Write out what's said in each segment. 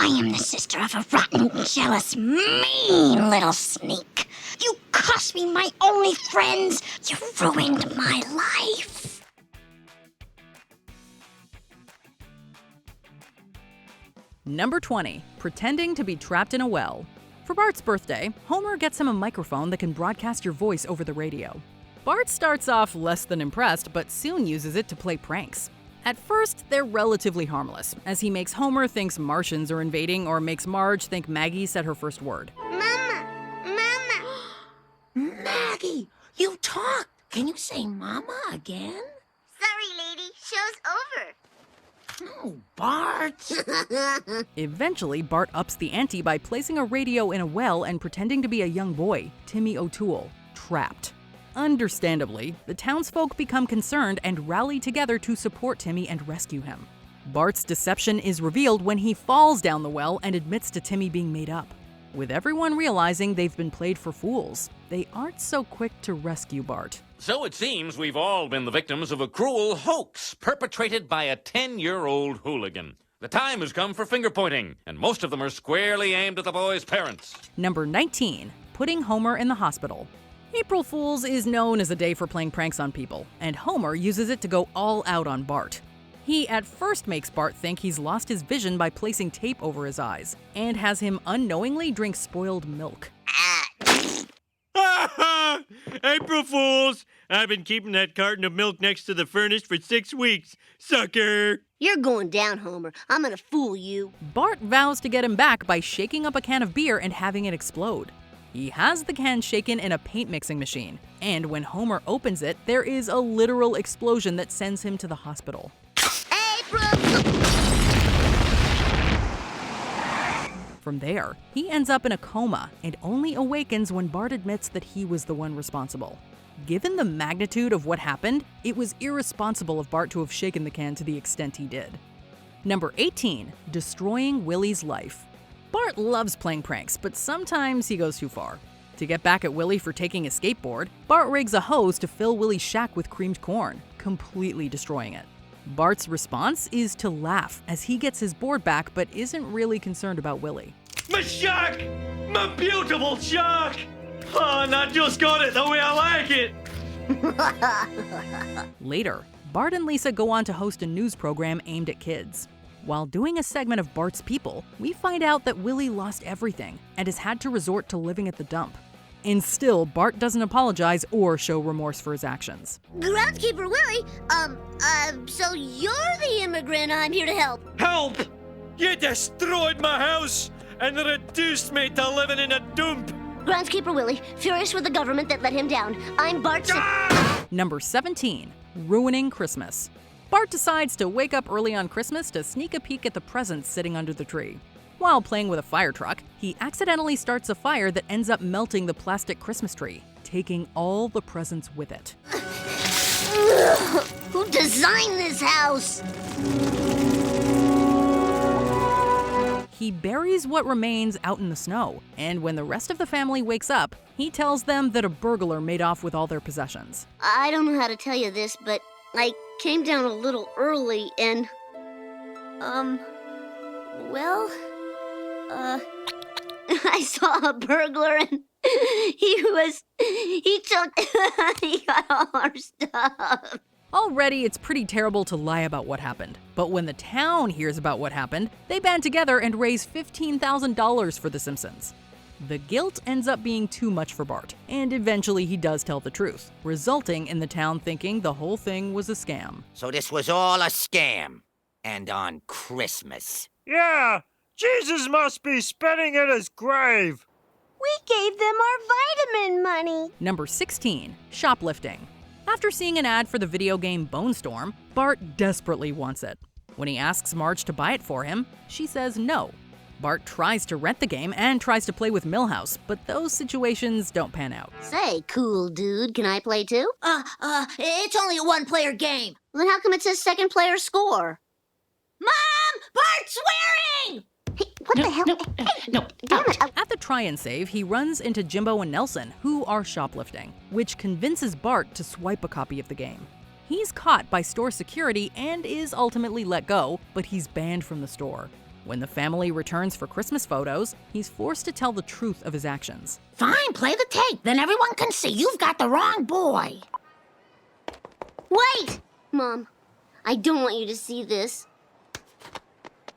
I am the sister of a rotten, jealous, mean little sneak. You cost me my only friends. You ruined my life. Number 20. Pretending to be trapped in a well. For Bart's birthday, Homer gets him a microphone that can broadcast your voice over the radio. Bart starts off less than impressed, but soon uses it to play pranks. At first, they're relatively harmless, as he makes Homer think Martians are invading or makes Marge think Maggie said her first word. Mama! Maggie, you talked. Can you say mama again? Sorry, lady. Show's over. Oh, Bart. Eventually, Bart ups the ante by placing a radio in a well and pretending to be a young boy, Timmy O'Toole, trapped. Understandably, the townsfolk become concerned and rally together to support Timmy and rescue him. Bart's deception is revealed when he falls down the well and admits to Timmy being made up. With everyone realizing they've been played for fools, they aren't so quick to rescue Bart. So it seems we've all been the victims of a cruel hoax perpetrated by a 10-year-old hooligan. The time has come for finger-pointing, and most of them are squarely aimed at the boy's parents. Number 19. Putting Homer in the hospital. April Fool's is known as a day for playing pranks on people, and Homer uses it to go all out on Bart. He at first makes Bart think he's lost his vision by placing tape over his eyes, and has him unknowingly drink spoiled milk. April Fools! I've been keeping that carton of milk next to the furnace for 6 weeks. Sucker! You're going down, Homer. I'm gonna fool you. Bart vows to get him back by shaking up a can of beer and having it explode. He has the can shaken in a paint mixing machine, and when Homer opens it, there is a literal explosion that sends him to the hospital. From there, he ends up in a coma and only awakens when Bart admits that he was the one responsible. Given the magnitude of what happened, it was irresponsible of Bart to have shaken the can to the extent he did. Number 18. Destroying Willie's life. Bart loves playing pranks, but sometimes he goes too far. To get back at Willie for taking his skateboard, Bart rigs a hose to fill Willie's shack with creamed corn, completely destroying it. Bart's response is to laugh as he gets his board back but isn't really concerned about Willie. My shack! My beautiful shack! Oh, and I just got it the way I like it! Later, Bart and Lisa go on to host a news program aimed at kids. While doing a segment of Bart's People, we find out that Willie lost everything and has had to resort to living at the dump. And still, Bart doesn't apologize or show remorse for his actions. Groundskeeper Willie, so you're the immigrant I'm here to help. Help! You destroyed my house and reduced me to living in a dump! Groundskeeper Willie, furious with the government that let him down. I'm Bart Simpson. Number 17. Ruining Christmas. Bart decides to wake up early on Christmas to sneak a peek at the presents sitting under the tree. While playing with a fire truck, he accidentally starts a fire that ends up melting the plastic Christmas tree, taking all the presents with it. Who designed this house? He buries what remains out in the snow, and when the rest of the family wakes up, he tells them that a burglar made off with all their possessions. I don't know how to tell you this, but I came down a little early and, I saw a burglar and he got all our stuff. Already, it's pretty terrible to lie about what happened, but when the town hears about what happened, they band together and raise $15,000 for the Simpsons. The guilt ends up being too much for Bart, and eventually he does tell the truth, resulting in the town thinking the whole thing was a scam. So this was all a scam. And on Christmas. Yeah! Jesus must be spitting at his grave! We gave them our vitamin money. Number 16. Shoplifting. After seeing an ad for the video game Bone Storm, Bart desperately wants it. When he asks Marge to buy it for him, she says no. Bart tries to rent the game and tries to play with Milhouse, but those situations don't pan out. Say, cool dude, can I play too? It's only a one-player game. Then how come it says second player score? Mom! Bart's swearing! Hey, what the hell? No. Damn it. At the try and save, he runs into Jimbo and Nelson, who are shoplifting, which convinces Bart to swipe a copy of the game. He's caught by store security and is ultimately let go, but he's banned from the store. When the family returns for Christmas photos, he's forced to tell the truth of his actions. Fine, play the tape. Then everyone can see you've got the wrong boy. Wait! Mom, I don't want you to see this.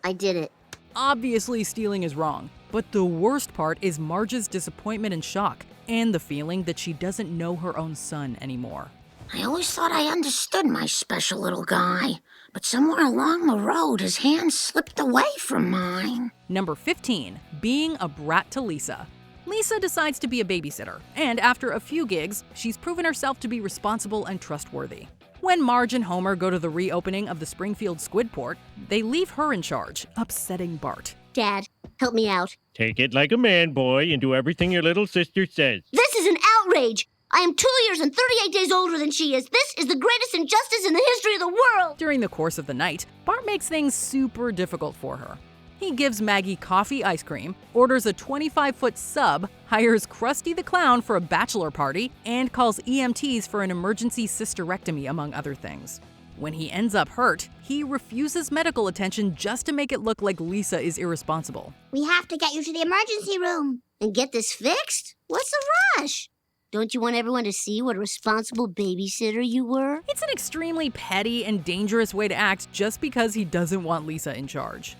I did it. Obviously, stealing is wrong, but the worst part is Marge's disappointment and shock, and the feeling that she doesn't know her own son anymore. I always thought I understood my special little guy, but somewhere along the road his hand slipped away from mine. Number 15, being a brat to Lisa. Lisa decides to be a babysitter, and after a few gigs, she's proven herself to be responsible and trustworthy. When Marge and Homer go to the reopening of the Springfield Squid Port, they leave her in charge, upsetting Bart. Dad, help me out. Take it like a man, boy, and do everything your little sister says. This is an outrage! I am 2 years and 38 days older than she is. This is the greatest injustice in the history of the world! During the course of the night, Bart makes things super difficult for her. He gives Maggie coffee ice cream, orders a 25-foot sub, hires Krusty the Clown for a bachelor party, and calls EMTs for an emergency cysterectomy, among other things. When he ends up hurt, he refuses medical attention just to make it look like Lisa is irresponsible. We have to get you to the emergency room. And get this fixed? What's the rush? Don't you want everyone to see what a responsible babysitter you were? It's an extremely petty and dangerous way to act just because he doesn't want Lisa in charge.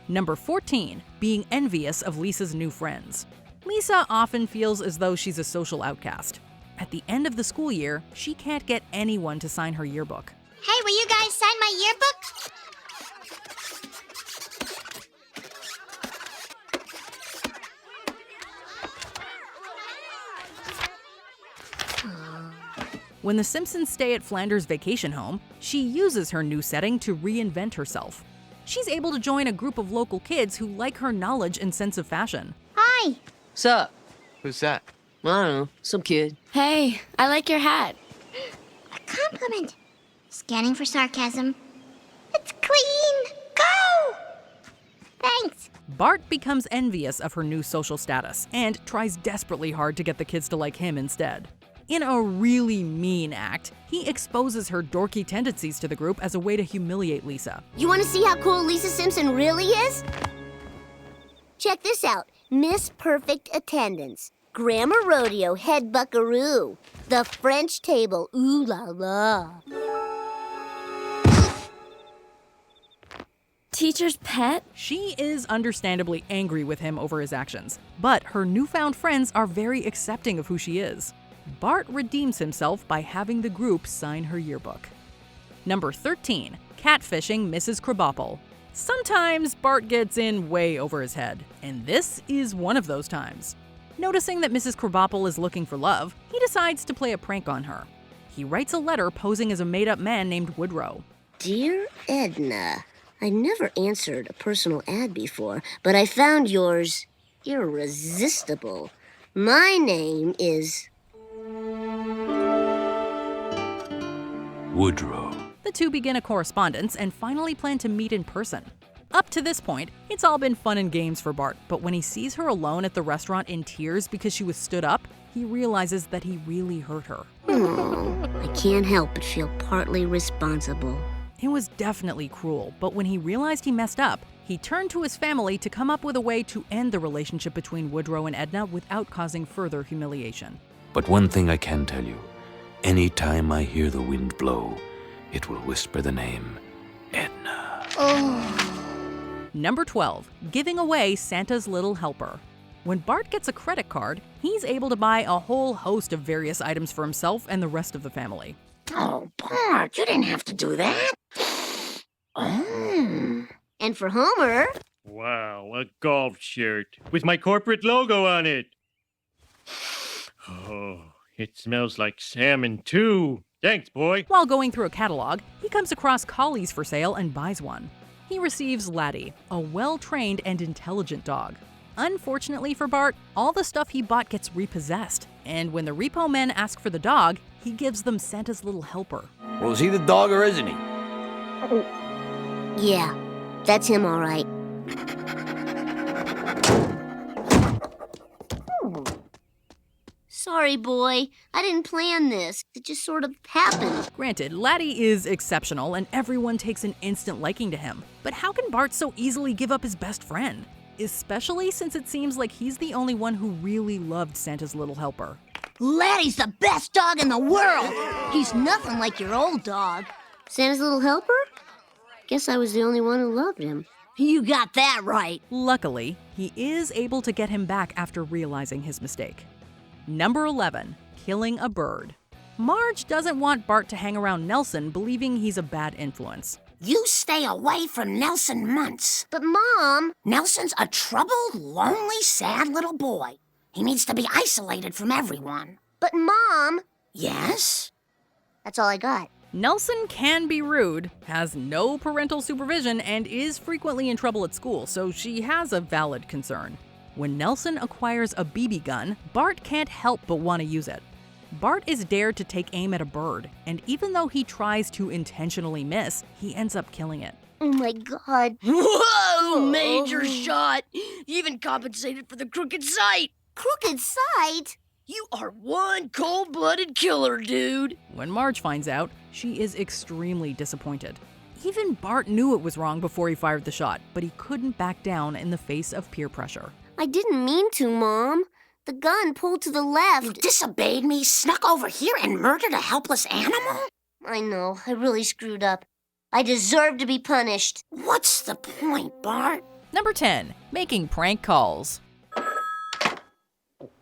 Number 14, being envious of Lisa's new friends. Lisa often feels as though she's a social outcast. At the end of the school year, she can't get anyone to sign her yearbook. Hey, will you guys sign my yearbook? When the Simpsons stay at Flanders' vacation home, she uses her new setting to reinvent herself. She's able to join a group of local kids who like her knowledge and sense of fashion. Hi. Sup? Who's that? I don't know, some kid. Hey, I like your hat. A compliment. Scanning for sarcasm. It's clean. Go! Thanks. Bart becomes envious of her new social status and tries desperately hard to get the kids to like him instead. In a really mean act, he exposes her dorky tendencies to the group as a way to humiliate Lisa. You want to see how cool Lisa Simpson really is? Check this out. Miss Perfect Attendance. Grammar Rodeo Head Buckaroo. The French Table. Ooh la la. Teacher's pet? She is understandably angry with him over his actions, but her newfound friends are very accepting of who she is. Bart redeems himself by having the group sign her yearbook. Number 13, catfishing Mrs. Krabappel. Sometimes Bart gets in way over his head, and this is one of those times. Noticing that Mrs. Krabappel is looking for love, he decides to play a prank on her. He writes a letter posing as a made-up man named Woodrow. Dear Edna, I never answered a personal ad before, but I found yours irresistible. My name is Woodrow. The two begin a correspondence and finally plan to meet in person. Up to this point, it's all been fun and games for Bart, but when he sees her alone at the restaurant in tears because she was stood up, he realizes that he really hurt her. I can't help but feel partly responsible. It was definitely cruel, but when he realized he messed up, he turned to his family to come up with a way to end the relationship between Woodrow and Edna without causing further humiliation. But one thing I can tell you, any time I hear the wind blow, it will whisper the name Edna. Number 12, giving away Santa's Little Helper. When Bart gets a credit card, he's able to buy a whole host of various items for himself and the rest of the family. Oh, Bart, you didn't have to do that. Oh. And for Homer, Wow, a golf shirt with my corporate logo on it. Oh, it smells like salmon too. Thanks, boy. While going through a catalog, he comes across collies for sale and buys one. He receives Laddie, a well-trained and intelligent dog. Unfortunately for Bart, all the stuff he bought gets repossessed, and when the repo men ask for the dog, he gives them Santa's Little Helper. Well, is he the dog or isn't he? yeah, that's him all right. Sorry, boy. I didn't plan this. It just sort of happened. Granted, Laddie is exceptional and everyone takes an instant liking to him. But how can Bart so easily give up his best friend? Especially since it seems like he's the only one who really loved Santa's little helper. Laddie's the best dog in the world. He's nothing like your old dog. Santa's little helper? Guess I was the only one who loved him. You got that right. Luckily, he is able to get him back after realizing his mistake. Number 11, killing a bird. Marge doesn't want Bart to hang around Nelson, believing he's a bad influence. You stay away from Nelson months. But, Mom... Nelson's a troubled, lonely, sad little boy. He needs to be isolated from everyone. But, Mom... Yes? That's all I got. Nelson can be rude, has no parental supervision, and is frequently in trouble at school, so she has a valid concern. When Nelson acquires a BB gun, Bart can't help but want to use it. Bart is dared to take aim at a bird, and even though he tries to intentionally miss, he ends up killing it. Oh my God. Whoa! Major shot! You even compensated for the crooked sight! Crooked sight? You are one cold-blooded killer, dude! When Marge finds out, she is extremely disappointed. Even Bart knew it was wrong before he fired the shot, but he couldn't back down in the face of peer pressure. I didn't mean to, Mom. The gun pulled to the left. You disobeyed me, snuck over here, and murdered a helpless animal? I know, I really screwed up. I deserve to be punished. What's the point, Bart? Number 10, making prank calls.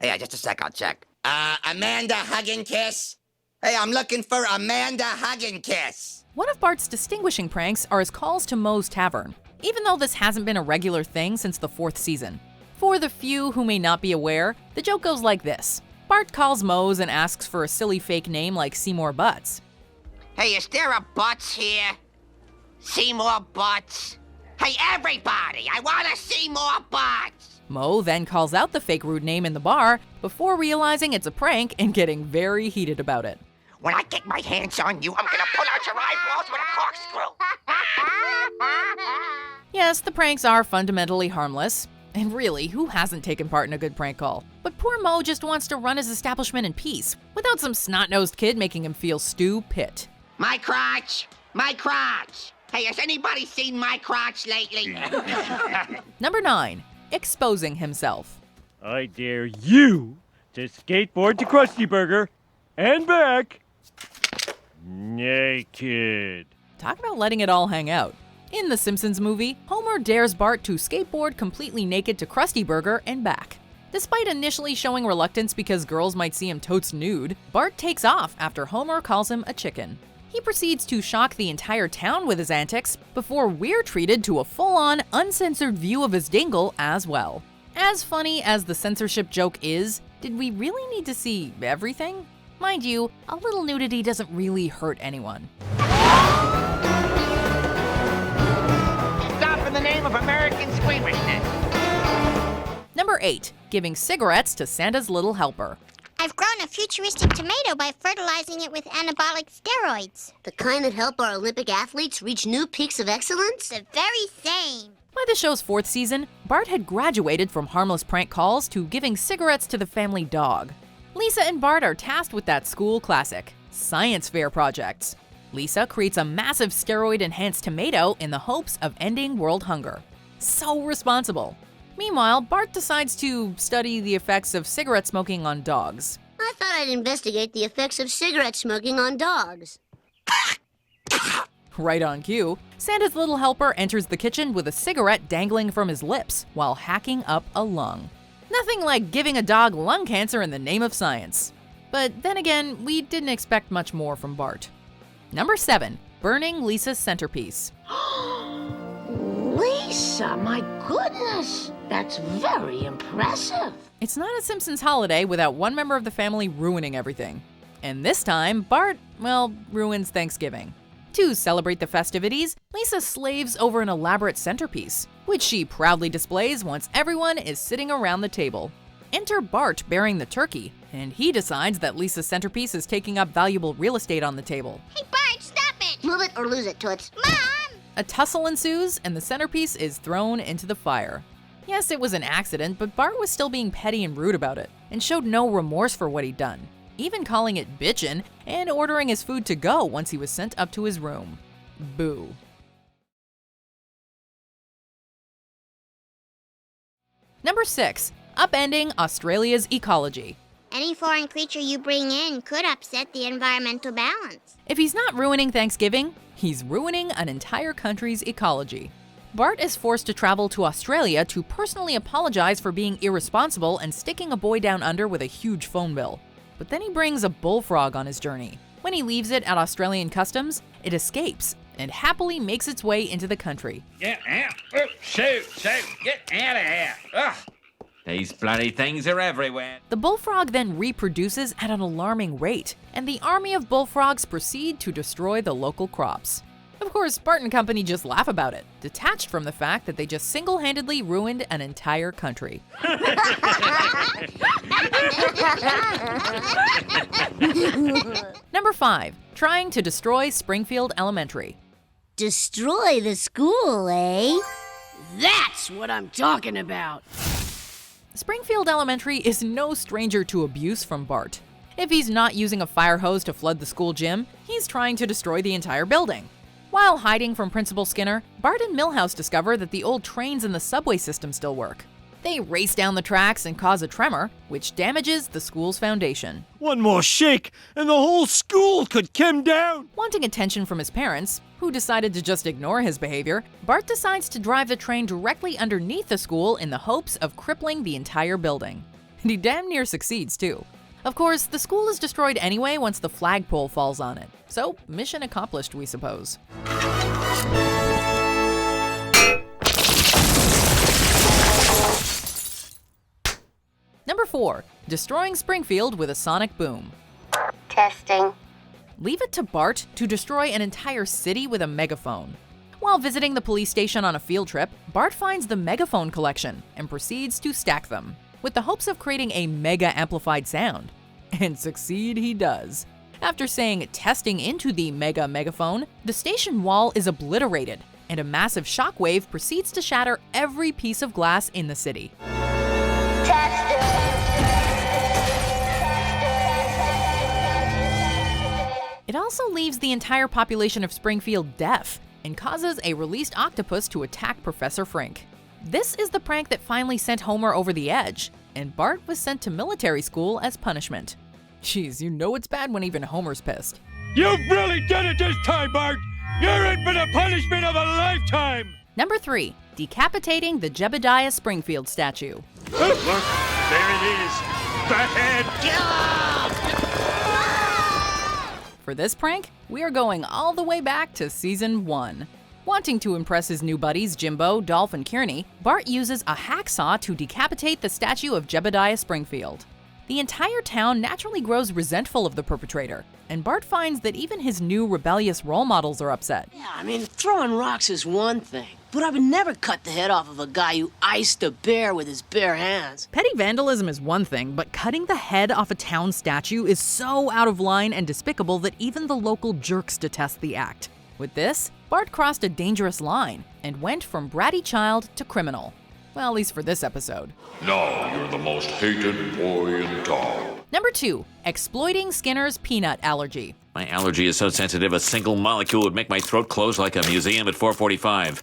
Hey, just a sec, I'll check. Amanda Hug and Kiss? Hey, I'm looking for Amanda Hug and Kiss. One of Bart's distinguishing pranks are his calls to Moe's Tavern, even though this hasn't been a regular thing since the 4th season. For the few who may not be aware, the joke goes like this. Bart calls Moe's and asks for a silly fake name like Seymour Butts. Hey, is there a Butts here? Seymour Butts? Hey, everybody, I want to see more Butts! Moe then calls out the fake rude name in the bar before realizing it's a prank and getting very heated about it. When I get my hands on you, I'm gonna pull out your eyeballs with a corkscrew. Yes, the pranks are fundamentally harmless. And really, who hasn't taken part in a good prank call? But poor Moe just wants to run his establishment in peace, without some snot-nosed kid making him feel stupid. My crotch! My crotch! Hey, has anybody seen my crotch lately? Number 9, exposing himself. I dare you to skateboard to Krusty Burger and back naked. Talk about letting it all hang out. In the Simpsons movie, Homer dares Bart to skateboard completely naked to Krusty Burger and back. Despite initially showing reluctance because girls might see him totes nude, Bart takes off after Homer calls him a chicken. He proceeds to shock the entire town with his antics before we're treated to a full-on, uncensored view of his dingle as well. As funny as the censorship joke is, did we really need to see everything? Mind you, a little nudity doesn't really hurt anyone. Stop in the name of American squeamishness. Number 8, giving cigarettes to Santa's little helper. I've grown a futuristic tomato by fertilizing it with anabolic steroids. The kind that help our Olympic athletes reach new peaks of excellence? The very same. By the show's 4th season, Bart had graduated from harmless prank calls to giving cigarettes to the family dog. Lisa and Bart are tasked with that school classic, science fair projects. Lisa creates a massive steroid-enhanced tomato in the hopes of ending world hunger. So responsible. Meanwhile, Bart decides to study the effects of cigarette smoking on dogs. I thought I'd investigate the effects of cigarette smoking on dogs. Right on cue, Santa's little helper enters the kitchen with a cigarette dangling from his lips while hacking up a lung. Nothing like giving a dog lung cancer in the name of science. But then again, we didn't expect much more from Bart. Number 7, burning Lisa's centerpiece. Lisa, my goodness. That's very impressive. It's not a Simpsons holiday without one member of the family ruining everything. And this time, Bart, ruins Thanksgiving. To celebrate the festivities, Lisa slaves over an elaborate centerpiece, which she proudly displays once everyone is sitting around the table. Enter Bart bearing the turkey, and he decides that Lisa's centerpiece is taking up valuable real estate on the table. Hey, Bart, stop it! Move it or lose it, Toots. Mom! A tussle ensues, and the centerpiece is thrown into the fire. Yes, it was an accident, but Bart was still being petty and rude about it. and showed no remorse for what he'd done, even calling it bitchin' and ordering his food to go once he was sent up to his room. Boo. Number 6. Upending Australia's ecology. Any foreign creature you bring in could upset the environmental balance. If he's not ruining Thanksgiving, he's ruining an entire country's ecology. Bart is forced to travel to Australia to personally apologize for being irresponsible and sticking a boy down under with a huge phone bill. But then he brings a bullfrog on his journey. When he leaves it at Australian customs, it escapes and happily makes its way into the country. Get out! Oh, shoot! Get out of here! Ugh! These bloody things are everywhere. The bullfrog then reproduces at an alarming rate, and the army of bullfrogs proceed to destroy the local crops. Of course, Bart and company just laugh about it, detached from the fact that they just single-handedly ruined an entire country. Number 5. Trying to destroy Springfield Elementary. Destroy the school, eh? That's what I'm talking about. Springfield Elementary is no stranger to abuse from Bart. If he's not using a fire hose to flood the school gym, he's trying to destroy the entire building. While hiding from Principal Skinner, Bart and Milhouse discover that the old trains in the subway system still work. They race down the tracks and cause a tremor, which damages the school's foundation. One more shake, and the whole school could come down. Wanting attention from his parents, who decided to just ignore his behavior, Bart decides to drive the train directly underneath the school in the hopes of crippling the entire building. And he damn near succeeds, too. Of course, the school is destroyed anyway once the flagpole falls on it. So, mission accomplished, we suppose. Number 4. Destroying Springfield with a sonic boom. Testing. Leave it to Bart to destroy an entire city with a megaphone. While visiting the police station on a field trip, Bart finds the megaphone collection and proceeds to stack them, with the hopes of creating a mega-amplified sound. And succeed he does. After saying testing into the megaphone, the station wall is obliterated, and a massive shockwave proceeds to shatter every piece of glass in the city. It also leaves the entire population of Springfield deaf and causes a released octopus to attack Professor Frink. This is the prank that finally sent Homer over the edge, and Bart was sent to military school as punishment. Jeez, you know it's bad when even Homer's pissed. You've really done it this time, Bart! You're in for the punishment of a lifetime! Number 3. Decapitating the Jebediah Springfield statue. Oh, look, there it is! The head! For this prank, we are going all the way back to Season 1. Wanting to impress his new buddies Jimbo, Dolph, and Kearney, Bart uses a hacksaw to decapitate the statue of Jebediah Springfield. The entire town naturally grows resentful of the perpetrator, and Bart finds that even his new rebellious role models are upset. Yeah, I mean, throwing rocks is one thing, but I would never cut the head off of a guy who iced a bear with his bare hands. Petty vandalism is one thing, but cutting the head off a town statue is so out of line and despicable that even the local jerks detest the act. With this, Bart crossed a dangerous line and went from bratty child to criminal. Well, at least for this episode. Now you're the most hated boy in town. Number 2. Exploiting Skinner's peanut allergy. My allergy is so sensitive, a single molecule would make my throat close like a museum at 4:45.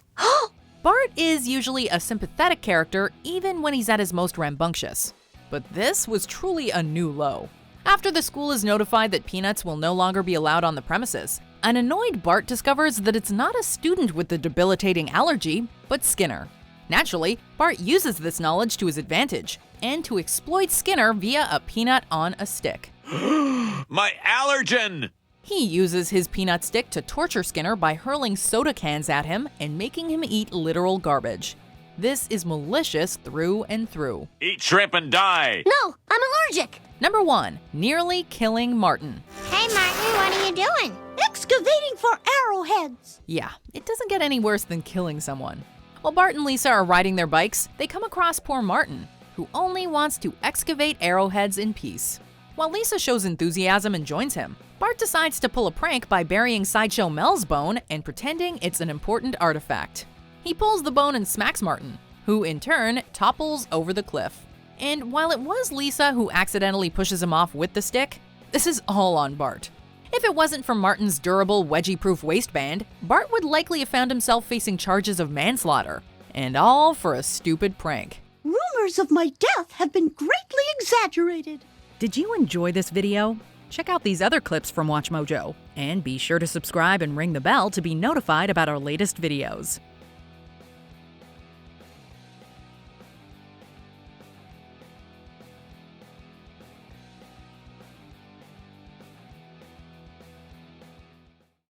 Bart is usually a sympathetic character even when he's at his most rambunctious. But this was truly a new low. After the school is notified that peanuts will no longer be allowed on the premises, an annoyed Bart discovers that it's not a student with the debilitating allergy, but Skinner. Naturally, Bart uses this knowledge to his advantage, and to exploit Skinner via a peanut on a stick. My allergen! He uses his peanut stick to torture Skinner by hurling soda cans at him and making him eat literal garbage. This is malicious through and through. Eat shrimp and die! No, I'm allergic. Number 1. Nearly killing Martin. Hey, Martin, what are you doing? Excavating for arrowheads. Yeah, it doesn't get any worse than killing someone. While Bart and Lisa are riding their bikes, they come across poor Martin, who only wants to excavate arrowheads in peace. While Lisa shows enthusiasm and joins him, Bart decides to pull a prank by burying Sideshow Mel's bone and pretending it's an important artifact. He pulls the bone and smacks Martin, who in turn topples over the cliff. And while it was Lisa who accidentally pushes him off with the stick, this is all on Bart. If it wasn't for Martin's durable, wedgie-proof waistband, Bart would likely have found himself facing charges of manslaughter. And all for a stupid prank. Rumors of my death have been greatly exaggerated. Did you enjoy this video? Check out these other clips from WatchMojo. And be sure to subscribe and ring the bell to be notified about our latest videos.